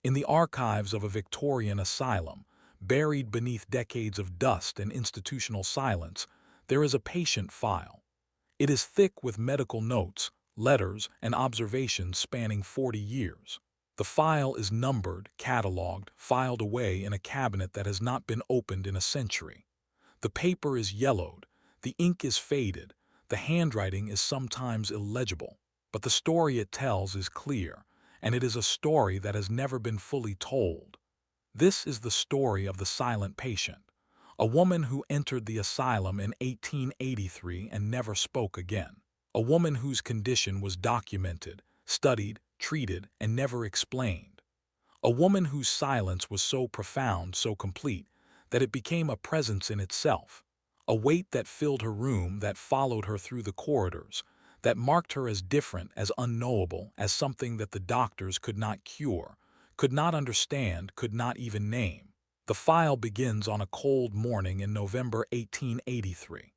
In the archives of a Victorian asylum, buried beneath decades of dust and institutional silence, there is a patient file. It is thick with medical notes, letters, and observations spanning 40 years. The file is numbered, catalogued, filed away in a cabinet that has not been opened in a century. The paper is yellowed, the ink is faded, the handwriting is sometimes illegible, but the story it tells is clear, and it is a story that has never been fully told. This is the story of the silent patient, a woman who entered the asylum in 1883 and never spoke again. A woman whose condition was documented, studied, treated, and never explained. A woman whose silence was so profound, so complete, that it became a presence in itself. A weight that filled her room, that followed her through the corridors, that marked her as different, as unknowable, as something that the doctors could not cure, could not understand, could not even name. The file begins on a cold morning in November 1883.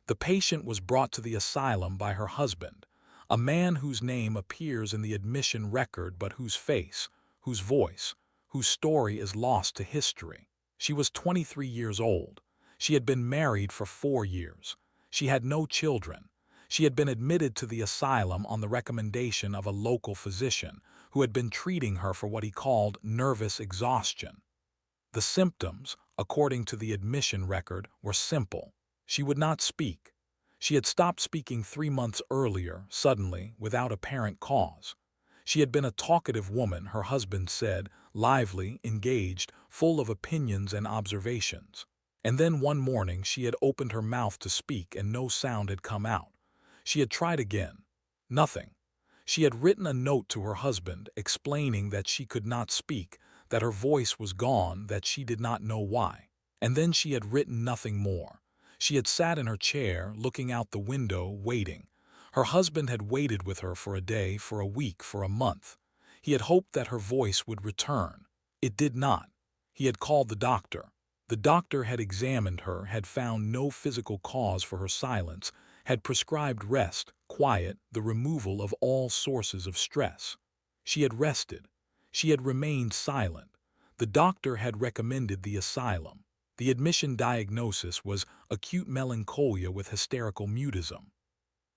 The patient was brought to the asylum by her husband, a man whose name appears in the admission record but whose face, whose voice, whose story is lost to history. She was 23 years old. She had been married for 4 years. She had no children. She had been admitted to the asylum on the recommendation of a local physician who had been treating her for what he called nervous exhaustion. The symptoms, according to the admission record, were simple. She would not speak. She had stopped speaking 3 months earlier, suddenly, without apparent cause. She had been a talkative woman, her husband said, lively, engaged, full of opinions and observations. And then one morning she had opened her mouth to speak and no sound had come out. She had tried again. Nothing. She had written a note to her husband explaining that she could not speak, that her voice was gone, that she did not know why. And then she had written nothing more. She had sat in her chair, looking out the window, waiting. Her husband had waited with her for a day, for a week, for a month. He had hoped that her voice would return. It did not. He had called the doctor. The doctor had examined her, had found no physical cause for her silence, had prescribed rest, quiet, the removal of all sources of stress. She had rested. She had remained silent. The doctor had recommended the asylum. The admission diagnosis was acute melancholia with hysterical mutism.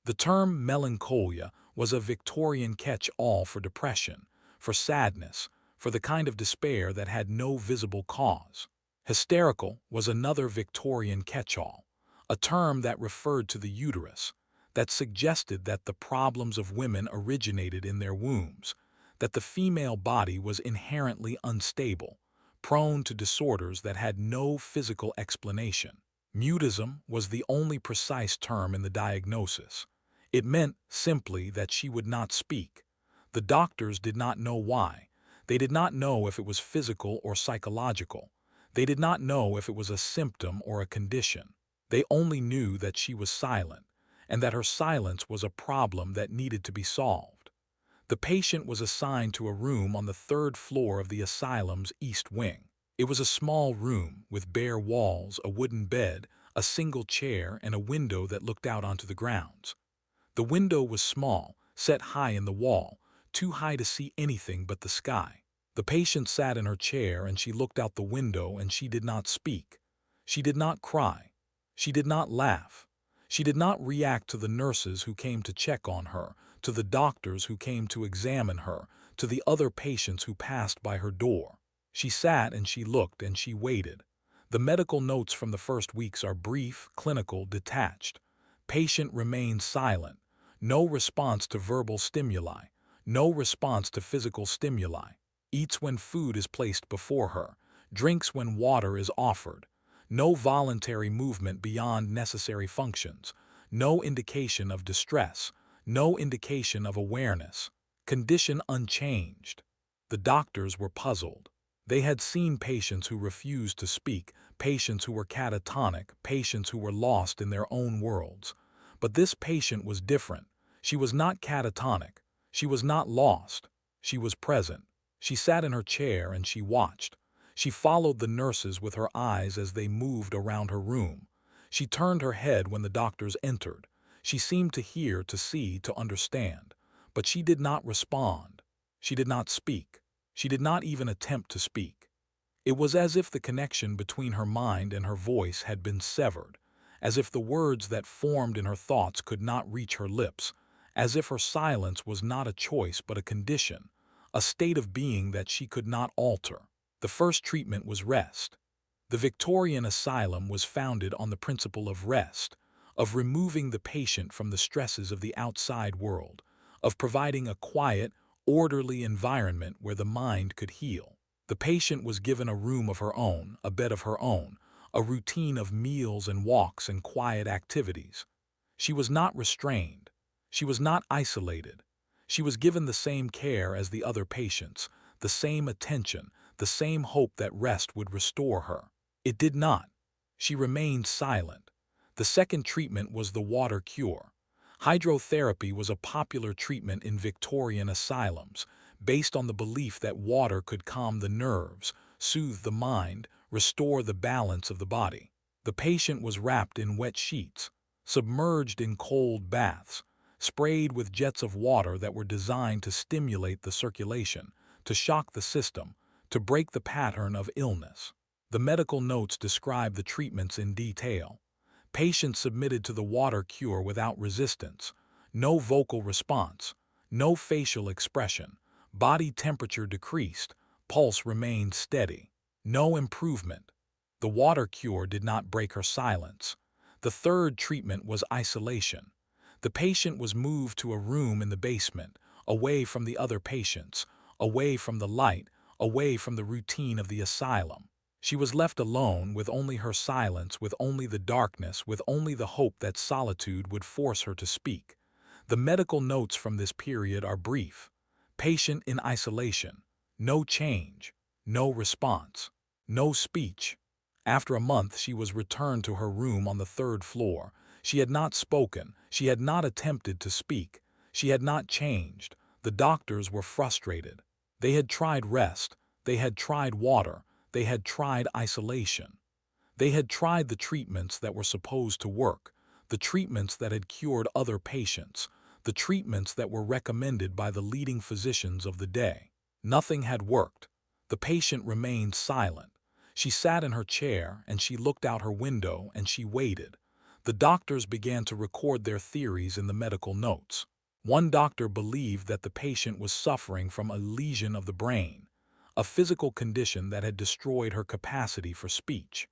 The term melancholia was a Victorian catch-all for depression, for sadness, for the kind of despair that had no visible cause. Hysterical was another Victorian catch-all, a term that referred to the uterus, that suggested that the problems of women originated in their wombs, that the female body was inherently unstable, prone to disorders that had no physical explanation. Mutism was the only precise term in the diagnosis. It meant simply that she would not speak. The doctors did not know why. They did not know if it was physical or psychological. They did not know if it was a symptom or a condition. They only knew that she was silent, and that her silence was a problem that needed to be solved. The patient was assigned to a room on the 3rd floor of the asylum's east wing. It was a small room with bare walls, a wooden bed, a single chair, and a window that looked out onto the grounds. The window was small, set high in the wall, too high to see anything but the sky. The patient sat in her chair and she looked out the window and she did not speak. She did not cry. She did not laugh. She did not react to the nurses who came to check on her, to the doctors who came to examine her, to the other patients who passed by her door. She sat and she looked and she waited. The medical notes from the first weeks are brief, clinical, detached. Patient remained silent. No response to verbal stimuli. No response to physical stimuli. Eats when food is placed before her. Drinks when water is offered. No voluntary movement beyond necessary functions. No indication of distress. No indication of awareness. Condition unchanged. The doctors were puzzled. They had seen patients who refused to speak, patients who were catatonic, patients who were lost in their own worlds. But this patient was different. She was not catatonic. She was not lost. She was present. She sat in her chair and she watched. She followed the nurses with her eyes as they moved around her room. She turned her head when the doctors entered. She seemed to hear, to see, to understand. But she did not respond. She did not speak. She did not even attempt to speak. It was as if the connection between her mind and her voice had been severed, as if the words that formed in her thoughts could not reach her lips, as if her silence was not a choice but a condition, a state of being that she could not alter. The first treatment was rest. The Victorian Asylum was founded on the principle of rest, of removing the patient from the stresses of the outside world, of providing a quiet, orderly environment where the mind could heal. The patient was given a room of her own, a bed of her own, a routine of meals and walks and quiet activities. She was not restrained. She was not isolated. She was given the same care as the other patients, the same attention, the same hope that rest would restore her. It did not. She remained silent. The second treatment was the water cure. Hydrotherapy was a popular treatment in Victorian asylums, based on the belief that water could calm the nerves, soothe the mind, restore the balance of the body. The patient was wrapped in wet sheets, submerged in cold baths, sprayed with jets of water that were designed to stimulate the circulation, to shock the system, to break the pattern of illness. The medical notes describe the treatments in detail. Patients submitted to the water cure without resistance, no vocal response, no facial expression, body temperature decreased, pulse remained steady, no improvement. The water cure did not break her silence. The third treatment was isolation. The patient was moved to a room in the basement, away from the other patients, away from the light, away from the routine of the asylum. She was left alone with only her silence, with only the darkness, with only the hope that solitude would force her to speak. The medical notes from this period are brief. Patient in isolation. No change. No response. No speech. After a month, she was returned to her room on the third floor. She had not spoken. She had not attempted to speak. She had not changed. The doctors were frustrated. They had tried rest. They had tried water. They had tried isolation. They had tried the treatments that were supposed to work, the treatments that had cured other patients, the treatments that were recommended by the leading physicians of the day. Nothing had worked. The patient remained silent. She sat in her chair and she looked out her window and she waited. The doctors began to record their theories in the medical notes. One doctor believed that the patient was suffering from a lesion of the brain, a physical condition that had destroyed her capacity for speech.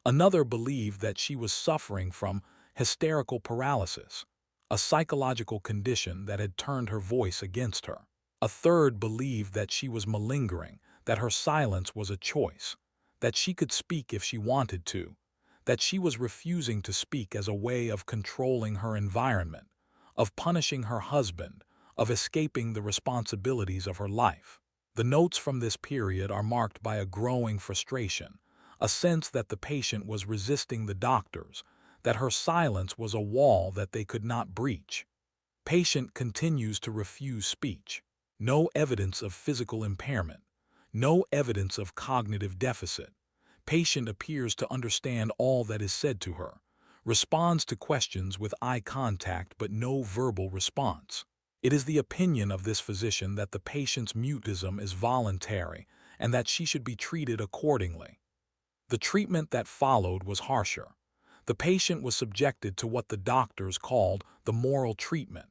Another believed that she was suffering from hysterical paralysis, a psychological condition that had turned her voice against her. A third believed that she was malingering, that her silence was a choice, that she could speak if she wanted to, that she was refusing to speak as a way of controlling her environment, of punishing her husband, of escaping the responsibilities of her life. The notes from this period are marked by a growing frustration, a sense that the patient was resisting the doctors, that her silence was a wall that they could not breach. Patient continues to refuse speech. No evidence of physical impairment. No evidence of cognitive deficit. Patient appears to understand all that is said to her, responds to questions with eye contact but no verbal response. It is the opinion of this physician that the patient's mutism is voluntary and that she should be treated accordingly. The treatment that followed was harsher. The patient was subjected to what the doctors called the moral treatment,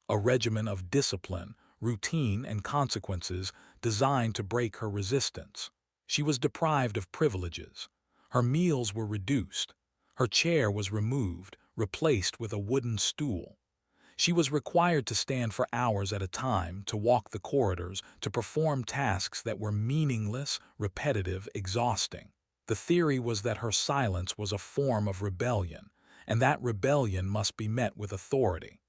a regimen of discipline, routine, and consequences designed to break her resistance. She was deprived of privileges. Her meals were reduced. Her chair was removed, replaced with a wooden stool. She was required to stand for hours at a time, to walk the corridors, to perform tasks that were meaningless, repetitive, exhausting. The theory was that her silence was a form of rebellion, and that rebellion must be met with authority.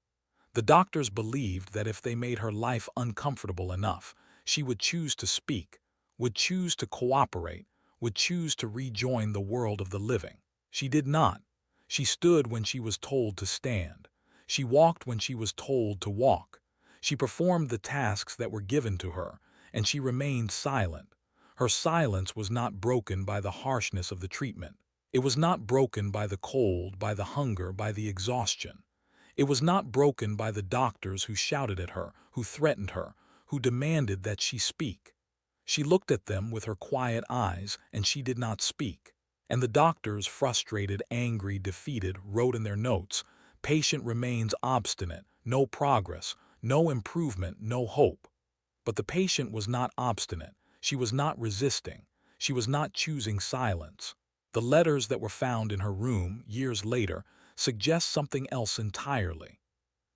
The doctors believed that if they made her life uncomfortable enough, she would choose to speak, would choose to cooperate, would choose to rejoin the world of the living. She did not. She stood when she was told to stand. She walked when she was told to walk. She performed the tasks that were given to her, and she remained silent. Her silence was not broken by the harshness of the treatment. It was not broken by the cold, by the hunger, by the exhaustion. It was not broken by the doctors who shouted at her, who threatened her, who demanded that she speak. She looked at them with her quiet eyes, and she did not speak. And the doctors, frustrated, angry, defeated, wrote in their notes, "Patient remains obstinate, no progress, no improvement, no hope." But the patient was not obstinate. She was not resisting. She was not choosing silence. The letters that were found in her room years later suggest something else entirely.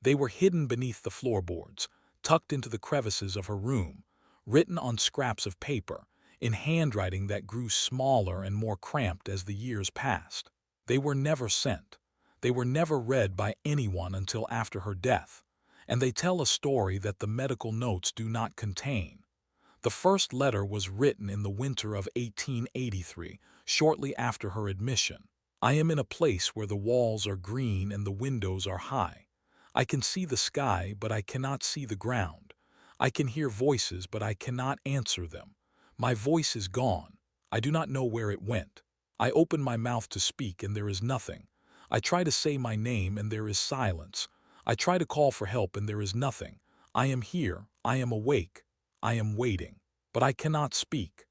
They were hidden beneath the floorboards, tucked into the crevices of her room, written on scraps of paper, in handwriting that grew smaller and more cramped as the years passed. They were never sent. They were never read by anyone until after her death, and they tell a story that the medical notes do not contain. The first letter was written in the winter of 1883, shortly after her admission. "I am in a place where the walls are green and the windows are high. I can see the sky, but I cannot see the ground. I can hear voices, but I cannot answer them. My voice is gone. I do not know where it went. I open my mouth to speak, and there is nothing. I try to say my name, and there is silence. I try to call for help, and there is nothing. I am here. I am awake. I am waiting. But I cannot speak."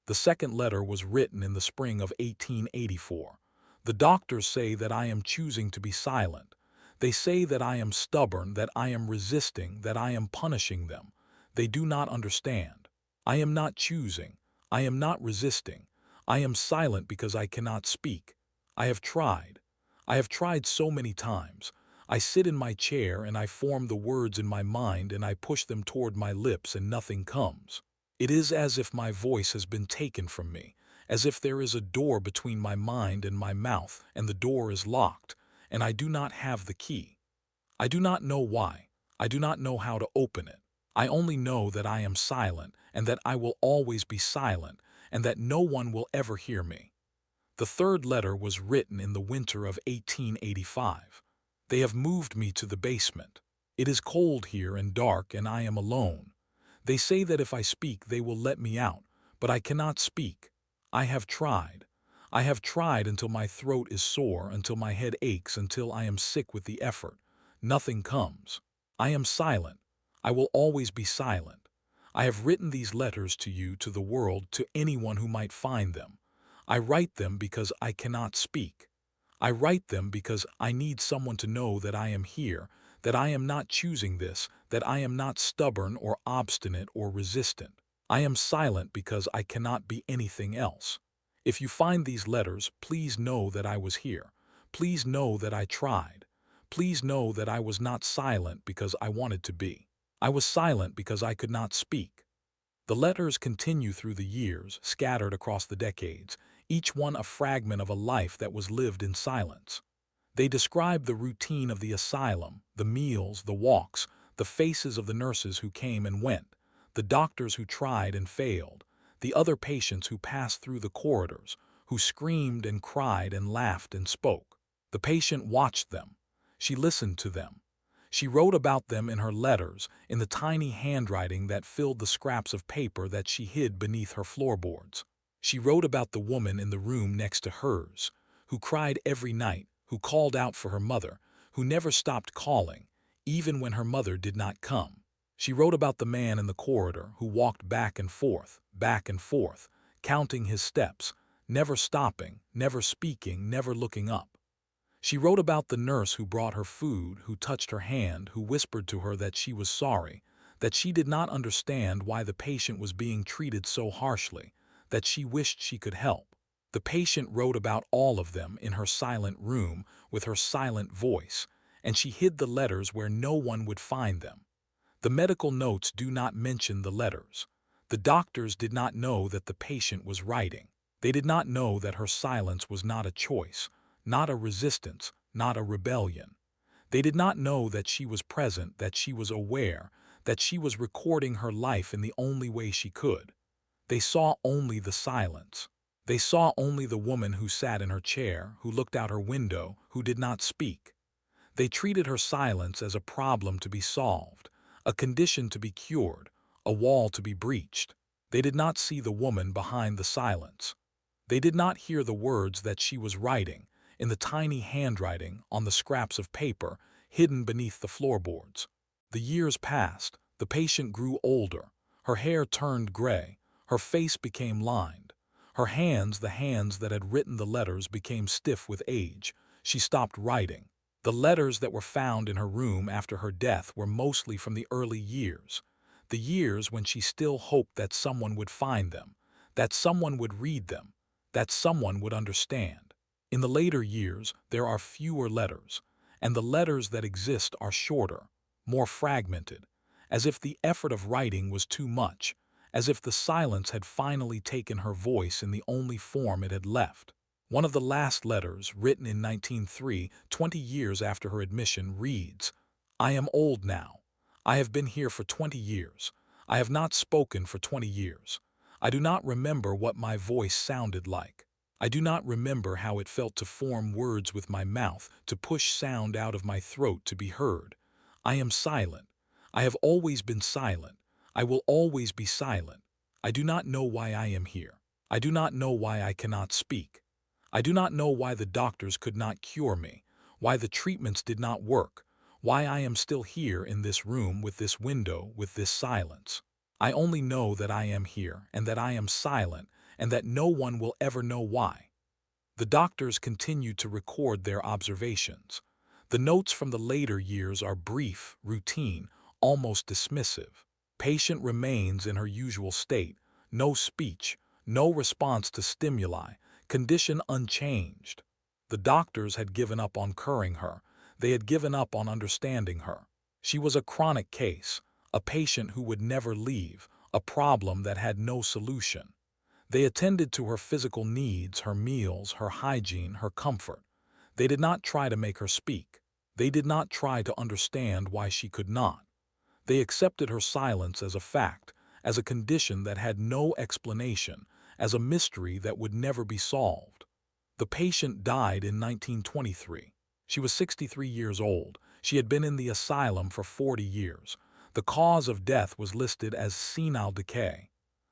The second letter was written in the spring of 1884. "The doctors say that I am choosing to be silent. They say that I am stubborn, that I am resisting, that I am punishing them. They do not understand. I am not choosing. I am not resisting. I am silent because I cannot speak. I have tried. I have tried so many times. I sit in my chair and I form the words in my mind and I push them toward my lips and nothing comes. It is as if my voice has been taken from me, as if there is a door between my mind and my mouth and the door is locked, and I do not have the key. I do not know why. I do not know how to open it. I only know that I am silent and that I will always be silent and that no one will ever hear me." The third letter was written in the winter of 1885. "They have moved me to the basement. It is cold here and dark and I am alone. They say that if I speak they will let me out, but I cannot speak. I have tried. I have tried until my throat is sore, until my head aches, until I am sick with the effort. Nothing comes. I am silent. I will always be silent. I have written these letters to you, to the world, to anyone who might find them. I write them because I cannot speak. I write them because I need someone to know that I am here, that I am not choosing this, that I am not stubborn or obstinate or resistant. I am silent because I cannot be anything else. If you find these letters, please know that I was here. Please know that I tried. Please know that I was not silent because I wanted to be. I was silent because I could not speak." The letters continue through the years, scattered across the decades, each one a fragment of a life that was lived in silence. They describe the routine of the asylum, the meals, the walks, the faces of the nurses who came and went, the doctors who tried and failed, the other patients who passed through the corridors, who screamed and cried and laughed and spoke. The patient watched them. She listened to them. She wrote about them in her letters, in the tiny handwriting that filled the scraps of paper that she hid beneath her floorboards. She wrote about the woman in the room next to hers, who cried every night, who called out for her mother, who never stopped calling, even when her mother did not come. She wrote about the man in the corridor who walked back and forth, counting his steps, never stopping, never speaking, never looking up. She wrote about the nurse who brought her food, who touched her hand, who whispered to her that she was sorry, that she did not understand why the patient was being treated so harshly, that she wished she could help. The patient wrote about all of them in her silent room with her silent voice, and she hid the letters where no one would find them. The medical notes do not mention the letters. The doctors did not know that the patient was writing. They did not know that her silence was not a choice, not a resistance, not a rebellion. They did not know that she was present, that she was aware, that she was recording her life in the only way she could. They saw only the silence. They saw only the woman who sat in her chair, who looked out her window, who did not speak. They treated her silence as a problem to be solved, a condition to be cured, a wall to be breached. They did not see the woman behind the silence. They did not hear the words that she was writing, in the tiny handwriting on the scraps of paper hidden beneath the floorboards. The years passed. The patient grew older. Her hair turned gray. Her face became lined. Her hands, the hands that had written the letters, became stiff with age. She stopped writing. The letters that were found in her room after her death were mostly from the early years, the years when she still hoped that someone would find them, that someone would read them, that someone would understand. In the later years, there are fewer letters, and the letters that exist are shorter, more fragmented, as if the effort of writing was too much, as if the silence had finally taken her voice in the only form it had left. One of the last letters, written in 1903, 20 years after her admission, reads, "I am old now. I have been here for 20 years. I have not spoken for 20 years. I do not remember what my voice sounded like. I do not remember how it felt to form words with my mouth, to push sound out of my throat to be heard. I am silent. I have always been silent. I will always be silent. I do not know why I am here. I do not know why I cannot speak. I do not know why the doctors could not cure me, why the treatments did not work, why I am still here in this room with this window, with this silence. I only know that I am here and that I am silent and that no one will ever know why." The doctors continued to record their observations. The notes from the later years are brief, routine, almost dismissive. Patient remains in her usual state, no speech, no response to stimuli, condition unchanged. The doctors had given up on curing her. They had given up on understanding her. She was a chronic case, a patient who would never leave, a problem that had no solution. They attended to her physical needs, her meals, her hygiene, her comfort. They did not try to make her speak. They did not try to understand why she could not. They accepted her silence as a fact, as a condition that had no explanation, as a mystery that would never be solved. The patient died in 1923. She was 63 years old. She had been in the asylum for 40 years. The cause of death was listed as senile decay.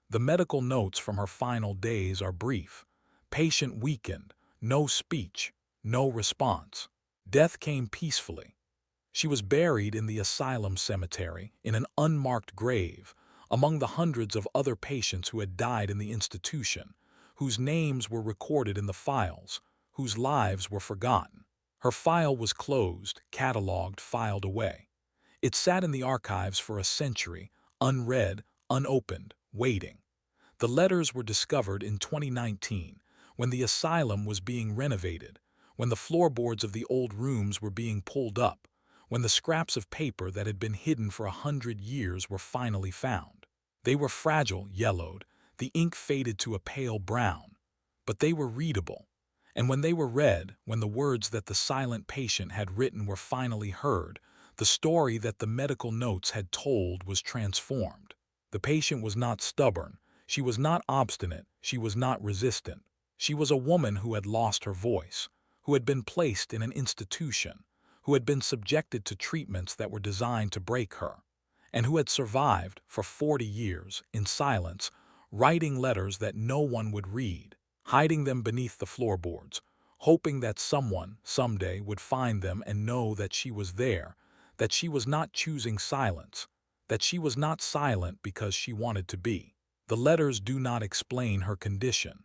The medical notes from her final days are brief. Patient weakened, no speech, no response. Death came peacefully. She was buried in the asylum cemetery in an unmarked grave, among the hundreds of other patients who had died in the institution, whose names were recorded in the files, whose lives were forgotten. Her file was closed, catalogued, filed away. It sat in the archives for a century, unread, unopened, waiting. The letters were discovered in 2019, when the asylum was being renovated, when the floorboards of the old rooms were being pulled up, when the scraps of paper that had been hidden for 100 years were finally found. They were fragile, yellowed, the ink faded to a pale brown, but they were readable. And when they were read, when the words that the silent patient had written were finally heard, the story that the medical notes had told was transformed. The patient was not stubborn, she was not obstinate, she was not resistant. She was a woman who had lost her voice, who had been placed in an institution, who had been subjected to treatments that were designed to break her, and who had survived for 40 years in silence, writing letters that no one would read, hiding them beneath the floorboards, hoping that someone, someday, would find them and know that she was there, that she was not choosing silence, that she was not silent because she wanted to be. The letters do not explain her condition.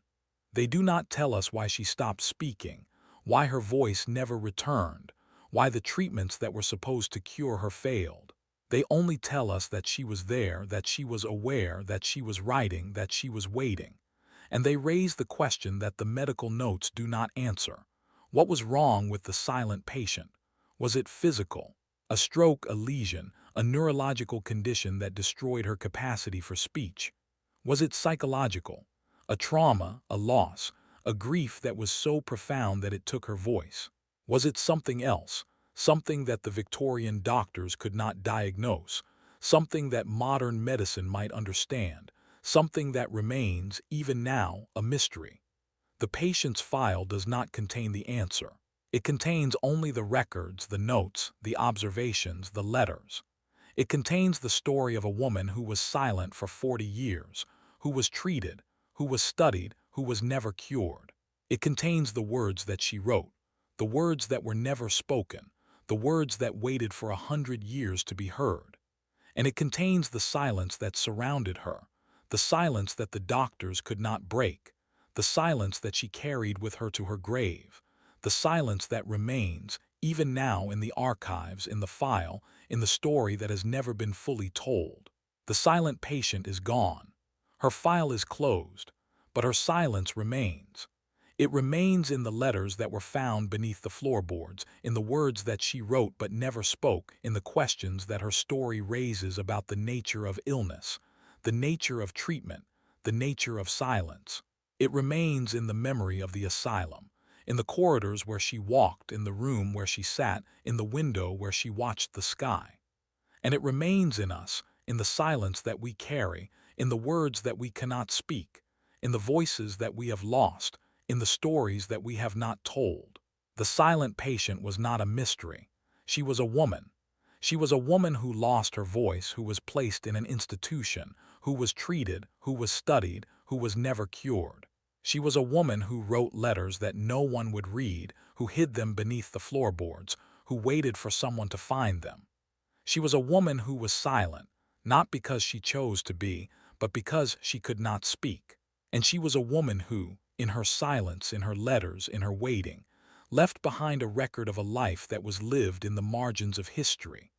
They do not tell us why she stopped speaking, why her voice never returned, why the treatments that were supposed to cure her failed. They only tell us that she was there, that she was aware, that she was writing, that she was waiting. And they raise the question that the medical notes do not answer. What was wrong with the silent patient? Was it physical? A stroke, a lesion, a neurological condition that destroyed her capacity for speech? Was it psychological? A trauma, a loss, a grief that was so profound that it took her voice? Was it something else, something that the Victorian doctors could not diagnose, something that modern medicine might understand, something that remains, even now, a mystery? The patient's file does not contain the answer. It contains only the records, the notes, the observations, the letters. It contains the story of a woman who was silent for 40 years, who was treated, who was studied, who was never cured. It contains the words that she wrote, the words that were never spoken, the words that waited for 100 years to be heard. And it contains the silence that surrounded her, the silence that the doctors could not break, the silence that she carried with her to her grave, the silence that remains, even now in the archives, in the file, in the story that has never been fully told. The silent patient is gone. Her file is closed, but her silence remains. It remains in the letters that were found beneath the floorboards, in the words that she wrote but never spoke, in the questions that her story raises about the nature of illness, the nature of treatment, the nature of silence. It remains in the memory of the asylum, in the corridors where she walked, in the room where she sat, in the window where she watched the sky. And it remains in us, in the silence that we carry, in the words that we cannot speak, in the voices that we have lost, in the stories that we have not told. The silent patient was not a mystery. She was a woman. She was a woman who lost her voice, who was placed in an institution, who was treated, who was studied, who was never cured. She was a woman who wrote letters that no one would read, who hid them beneath the floorboards, who waited for someone to find them. She was a woman who was silent, not because she chose to be, but because she could not speak. And she was a woman who, in her silence, in her letters, in her waiting, left behind a record of a life that was lived in the margins of history,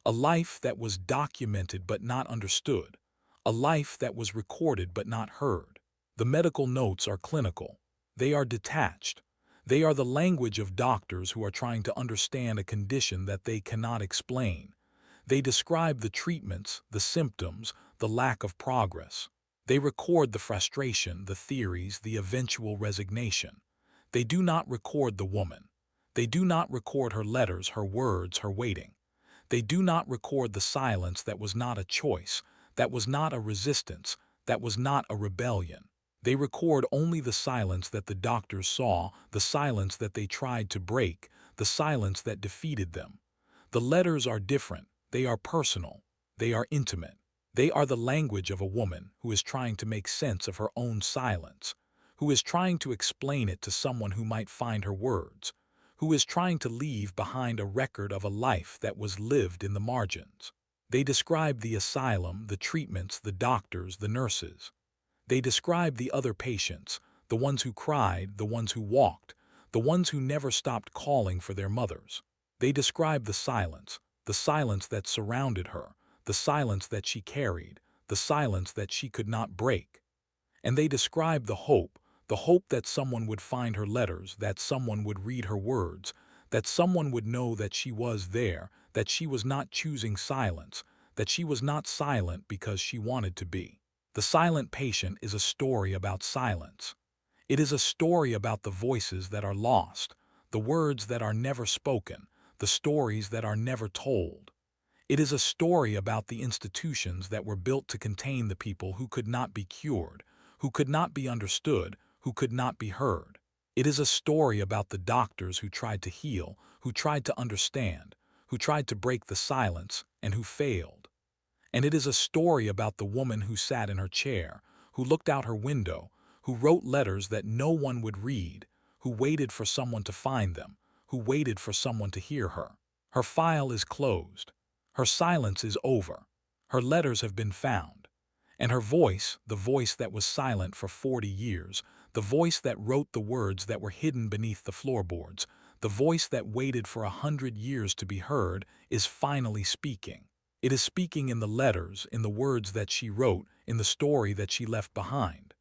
a life that was documented but not understood, a life that was recorded but not heard. The medical notes are clinical. They are detached. They are the language of doctors who are trying to understand a condition that they cannot explain. They describe the treatments, the symptoms, the lack of progress. They record the frustration, the theories, the eventual resignation. They do not record the woman. They do not record her letters, her words, her waiting. They do not record the silence that was not a choice, that was not a resistance, that was not a rebellion. They record only the silence that the doctors saw, the silence that they tried to break, the silence that defeated them. The letters are different. They are personal. They are intimate. They are the language of a woman who is trying to make sense of her own silence, who is trying to explain it to someone who might find her words, who is trying to leave behind a record of a life that was lived in the margins. They describe the asylum, the treatments, the doctors, the nurses. They describe the other patients, the ones who cried, the ones who walked, the ones who never stopped calling for their mothers. They describe the silence that surrounded her, the silence that she carried, the silence that she could not break. And they describe the hope that someone would find her letters, that someone would read her words, that someone would know that she was there, that she was not choosing silence, that she was not silent because she wanted to be. The silent patient is a story about silence. It is a story about the voices that are lost, the words that are never spoken, the stories that are never told. It is a story about the institutions that were built to contain the people who could not be cured, who could not be understood, who could not be heard. It is a story about the doctors who tried to heal, who tried to understand, who tried to break the silence, and who failed. And it is a story about the woman who sat in her chair, who looked out her window, who wrote letters that no one would read, who waited for someone to find them, who waited for someone to hear her. Her file is closed. Her silence is over. Her letters have been found. And her voice, the voice that was silent for 40 years, the voice that wrote the words that were hidden beneath the floorboards, the voice that waited for 100 years to be heard, is finally speaking. It is speaking in the letters, in the words that she wrote, in the story that she left behind.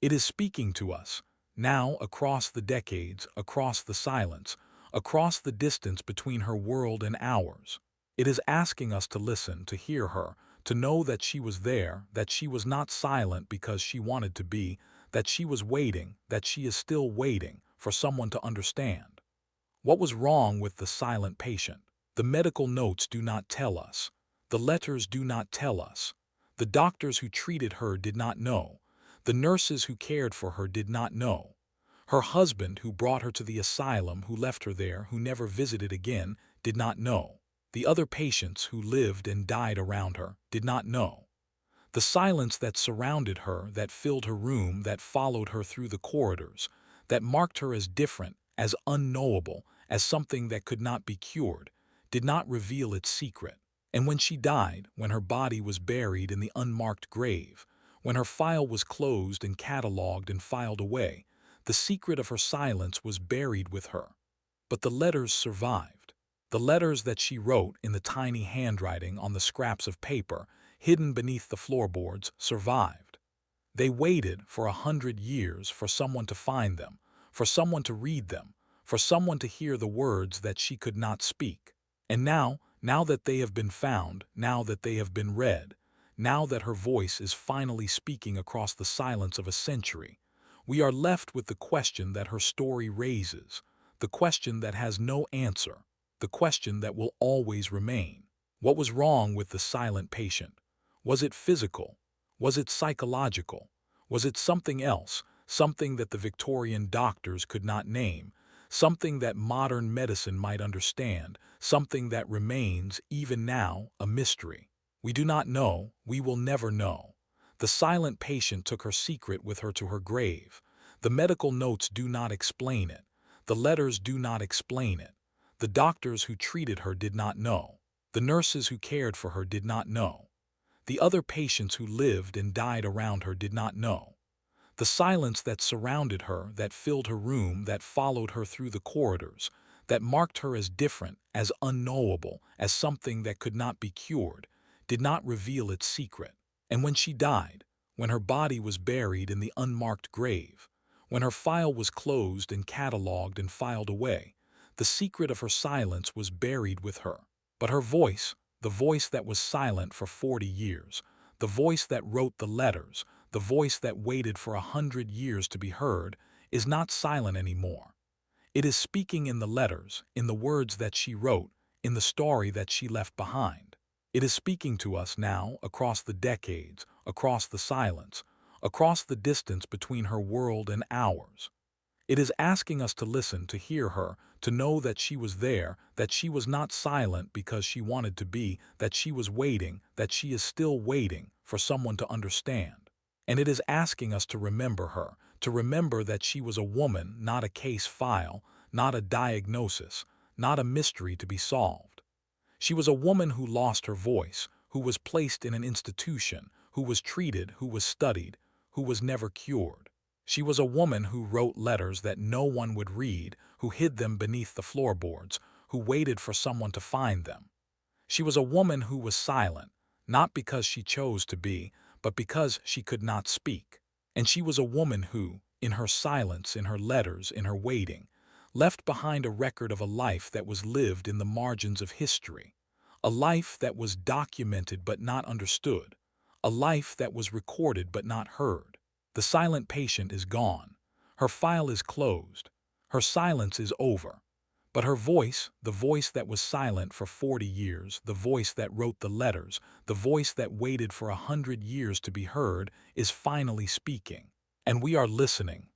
It is speaking to us, now across the decades, across the silence, across the distance between her world and ours. It is asking us to listen, to hear her, to know that she was there, that she was not silent because she wanted to be, that she was waiting, that she is still waiting for someone to understand. What was wrong with the silent patient? The medical notes do not tell us. The letters do not tell us. The doctors who treated her did not know. The nurses who cared for her did not know. Her husband, who brought her to the asylum, who left her there, who never visited again, did not know. The other patients who lived and died around her did not know. The silence that surrounded her, that filled her room, that followed her through the corridors, that marked her as different, as unknowable, as something that could not be cured, did not reveal its secret. And when she died, when her body was buried in the unmarked grave, When her file was closed and catalogued and filed away, the secret of her silence was buried with her. But the letters survived. The letters that she wrote in the tiny handwriting on the scraps of paper hidden beneath the floorboards survived. They waited for 100 years for someone to find them, for someone to read them, for someone to hear the words that she could not speak. And now that they have been found, now that they have been read, now that her voice is finally speaking across the silence of a century, we are left with the question that her story raises, the question that has no answer, the question that will always remain. What was wrong with the silent patient? Was it physical? Was it psychological? Was it something else, something that the Victorian doctors could not name, something that modern medicine might understand, something that remains, even now, a mystery? We do not know, we will never know. The silent patient took her secret with her to her grave. The medical notes do not explain it. The letters do not explain it. The doctors who treated her did not know. The nurses who cared for her did not know. The other patients who lived and died around her did not know. The silence that surrounded her, that filled her room, that followed her through the corridors, that marked her as different, as unknowable, as something that could not be cured, did not reveal its secret. And when she died, when her body was buried in the unmarked grave, when her file was closed and catalogued and filed away, the secret of her silence was buried with her. But her voice, the voice that was silent for 40 years, the voice that wrote the letters, the voice that waited for 100 years to be heard, is not silent anymore. It is speaking in the letters, in the words that she wrote, in the story that she left behind. It is speaking to us now across the decades, across the silence, across the distance between her world and ours. It is asking us to listen, to hear her, to know that she was there, that she was not silent because she wanted to be, that she was waiting, that she is still waiting for someone to understand. And it is asking us to remember her, to remember that she was a woman, not a case file, not a diagnosis, not a mystery to be solved. She was a woman who lost her voice, who was placed in an institution, who was treated, who was studied, who was never cured. She was a woman who wrote letters that no one would read, who hid them beneath the floorboards, who waited for someone to find them. She was a woman who was silent, not because she chose to be, but because she could not speak. And she was a woman who, in her silence, in her letters, in her waiting, left behind a record of a life that was lived in the margins of history, a life that was documented but not understood, a life that was recorded but not heard. The silent patient is gone. Her file is closed. Her silence is over. But her voice, the voice that was silent for 40 years, the voice that wrote the letters, the voice that waited for 100 years to be heard, is finally speaking. And we are listening.